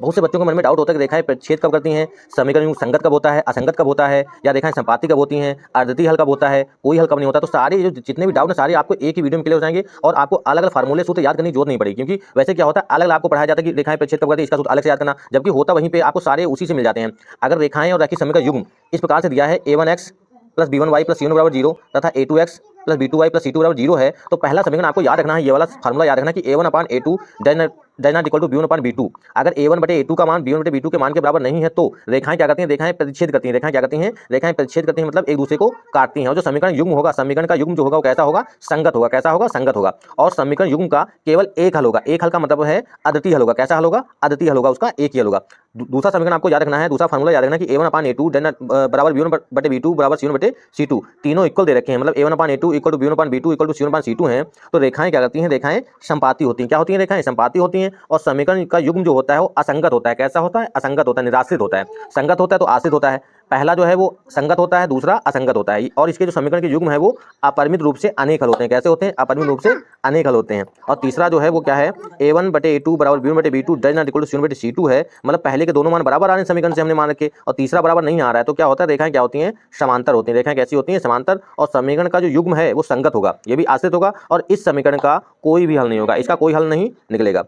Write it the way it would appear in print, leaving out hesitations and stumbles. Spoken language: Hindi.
बहुत से बच्चों के मन में डाउट होता है कि रेखाएं प्रतिच्छेद कब करती हैं, समीकरण युग्म संगत कब होता है, असंगत कब होता है, या रेखाएं संपाती कब होती हैं, आर्द्रती हल कब होता है, कोई हल कब नहीं होता। तो सारे जो जितने भी डाउट है सारे आपको एक ही वीडियो में क्लियर हो जाएंगे और आपको अलग अलग फार्मूले सूत्र याद करने की जरूरत नहीं पड़ेगी। क्योंकि वैसे क्या होता है, अलग अलग आपको पढ़ाया जाता है कि रेखाएं प्रतिच्छेद कब करती है, इसका सूत्र अलग से याद करना, जबकि होता वहीं पे आपको सारे उसी से मिल जाते हैं। अगर रेखाएं और रैखिक समीकरण युग्म इस प्रकार से दिया है a1x plus b1y plus c1 बराबर 0 तथा a2x plus b2y plus c2 बराबर 0 है, तो पहला समीकरण आपको याद रखना है, ये वाला फार्मूला याद रखना कि a1/a2 does not equal to b1/b2। अगर a1/a2 का मान b1/b2 के मान के बराबर नहीं है तो रेखाएं क्या करती हैं, रेखाएं प्रतिच्छेद करती हैं। रेखाएं क्या करती हैं, रेखाएं प्रतिच्छेद करती हैं, मतलब एक दूसरे को काटती हैं। और जो समीकरण युग्म होगा, समीकरण का युग्म जो होगा वो कैसा होगा, संगत होगा। कैसा होगा, संगत होगा। और समीकरण युग्म का केवल एक हल होगा। एक हल का मतलब है अद्वितीय हल होगा। कैसा हल होगा, अद्वितीय हल होगा, उसका एक ही हल होगा। दूसरा समीकरण आपको याद रखना है, दूसरा फार्मूला याद रखना कि a1/a2 बराबर b1/b2 बराबर c1/c2, तीनों इक्वल दे रखे हैं, मतलब a1/a2 equal to b1/b2 equal to c1/c2 है। तो रेखाएं क्या करती हैं, रेखाएं संपाती होती हैं। क्या होती हैं, रेखाएं संपाती होती हैं। और समीकरण का युग्म जो होता है वो असंगत होता है। कैसा होता है, असंगत होता है, निराश्रित होता है। संगत होता है तो आश्रित होता है। पहला जो है वो संगत होता है, दूसरा असंगत होता है। और इसके जो समीकरण के युग्म है वो अपरिमित रूप से अनेक हल होते हैं। कैसे होते हैं, अपरिमित रूप से अनेक हल होते हैं। और तीसरा जो है वो क्या है, a1/a2 बराबर b1/b2 does not equal to c1/c2 है, मतलब पहले के दोनों मान बराबर आ रहे हैं समीकरण से हमने मान रखे, और तीसरा बराबर नहीं आ रहा है। तो क्या होता है, रेखाएं क्या होती हैं, समांतर होती हैं। रेखाएं कैसी होती हैं, समांतर। और समीकरण का जो युग्म है वो संगत होगा, ये भी आश्रित होगा। और इस समीकरण का कोई भी हल नहीं होगा, इसका कोई हल नहीं निकलेगा।